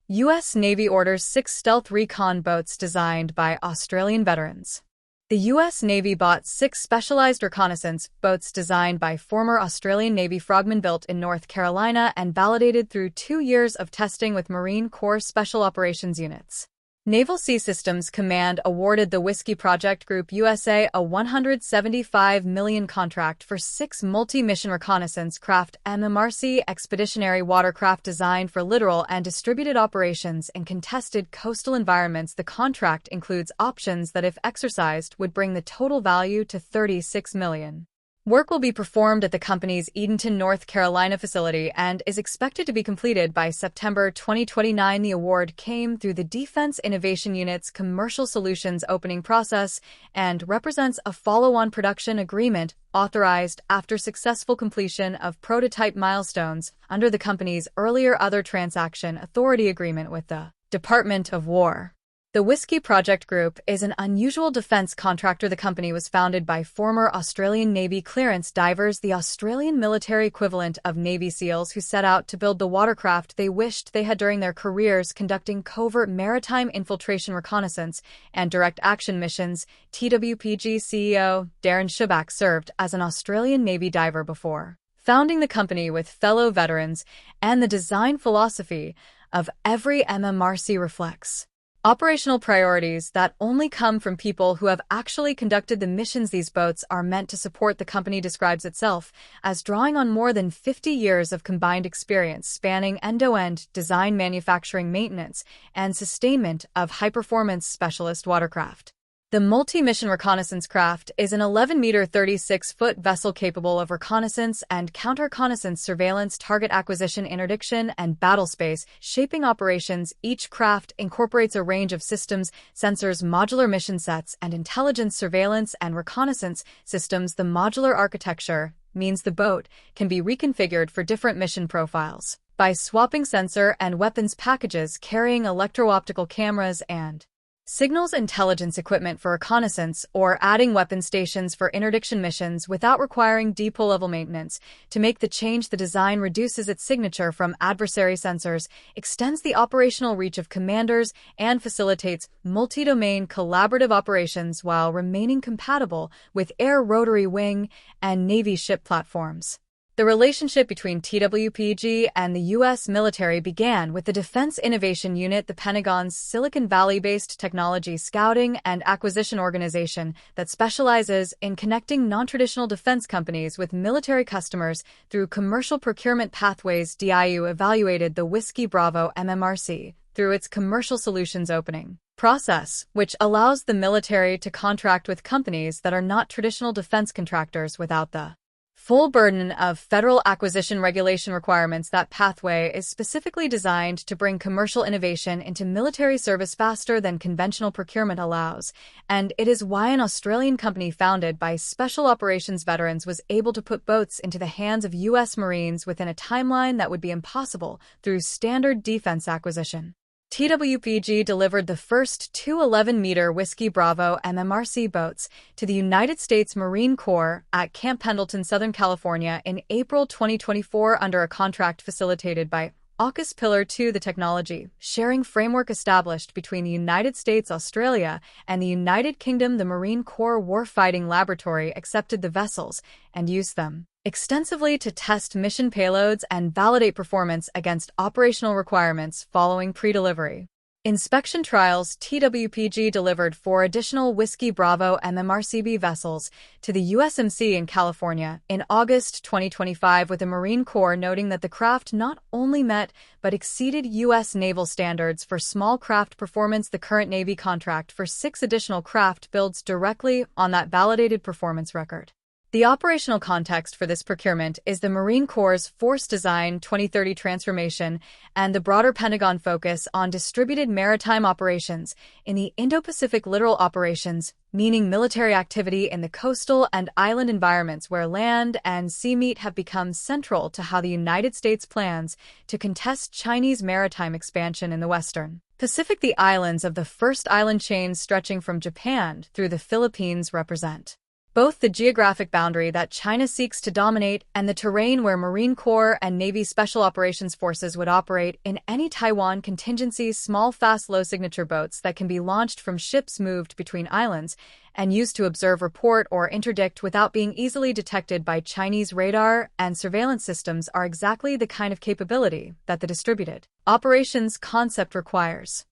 U.S. Navy orders 6 stealth recon boats designed by Australian veterans. The U.S. Navy bought 6 specialized reconnaissance boats designed by former Australian Navy frogmen, built in North Carolina and validated through 2 years of testing with Marine Corps Special Operations units. Naval Sea Systems Command awarded the Whiskey Project Group USA a $175 million contract for 6 Multi Mission Reconnaissance Craft MMRC expeditionary watercraft designed for littoral and distributed operations in contested coastal environments. The contract includes options that, if exercised, would bring the total value to $36 million. Work will be performed at the company's Edenton, North Carolina facility and is expected to be completed by September 2029. The award came through the Defense Innovation Unit's Commercial Solutions opening process and represents a follow-on production agreement authorized after successful completion of prototype milestones under the company's earlier Other Transaction Authority agreement with the Department of War. The Whiskey Project Group is an unusual defense contractor. The company was founded by former Australian Navy clearance divers, the Australian military equivalent of Navy SEALs, who set out to build the watercraft they wished they had during their careers conducting covert maritime infiltration, reconnaissance, and direct action missions. TWPG CEO Darren Shuback served as an Australian Navy diver before founding the company with fellow veterans, and the design philosophy of every MMRC reflects operational priorities that only come from people who have actually conducted the missions. These boats are meant to support, the company describes itself as drawing on more than 50 years of combined experience spanning end-to-end design, manufacturing, maintenance, and sustainment of high-performance specialist watercraft. The Multi Mission Reconnaissance Craft is an 11-meter, 36-foot vessel capable of reconnaissance and counter-reconnaissance, surveillance, target acquisition, interdiction, and battlespace shaping operations. Each craft incorporates a range of systems, sensors, modular mission sets, and intelligence, surveillance, and reconnaissance systems. The modular architecture means the boat can be reconfigured for different mission profiles by swapping sensor and weapons packages, carrying electro-optical cameras and signals intelligence equipment for reconnaissance, or adding weapon stations for interdiction missions without requiring depot-level maintenance. To make the change, the design reduces its signature from adversary sensors, extends the operational reach of commanders, and facilitates multi-domain collaborative operations while remaining compatible with air, rotary wing, and Navy ship platforms. The relationship between TWPG and the U.S. military began with the Defense Innovation Unit, the Pentagon's Silicon Valley-based technology scouting and acquisition organization that specializes in connecting non-traditional defense companies with military customers through commercial procurement pathways. DIU evaluated the Whiskey Bravo MMRC through its Commercial Solutions opening process, which allows the military to contract with companies that are not traditional defense contractors without the full burden of federal acquisition regulation requirements. That pathway is specifically designed to bring commercial innovation into military service faster than conventional procurement allows, and it is why an Australian company founded by special operations veterans was able to put boats into the hands of U.S. Marines within a timeline that would be impossible through standard defense acquisition. TWPG delivered the first 2 11-meter Whiskey Bravo MMRC boats to the United States Marine Corps at Camp Pendleton, Southern California in April 2024 under a contract facilitated by AUKUS Pillar 2. The technology sharing framework established between the United States, Australia, and the United Kingdom. The Marine Corps Warfighting Laboratory accepted the vessels and used them extensively to test mission payloads and validate performance against operational requirements following pre-delivery inspection trials. TWPG delivered 4 additional Whiskey Bravo MMRCB vessels to the USMC in California in August 2025, with the Marine Corps noting that the craft not only met but exceeded U.S. naval standards for small craft performance. The current Navy contract for 6 additional craft builds directly on that validated performance record. The operational context for this procurement is the Marine Corps' Force Design 2030 transformation and the broader Pentagon focus on distributed maritime operations in the Indo-Pacific littoral operations, meaning military activity in the coastal and island environments where land and sea meet, have become central to how the United States plans to contest Chinese maritime expansion in the Western Pacific. The islands of the first island chain stretching from Japan through the Philippines represent Both the geographic boundary that China seeks to dominate and the terrain where Marine Corps and Navy Special Operations Forces would operate in any Taiwan contingency small, fast, low-signature boats that can be launched from ships moved between islands and used to observe, report, or interdict without being easily detected by Chinese radar and surveillance systems are exactly the kind of capability that the distributed operations concept requires.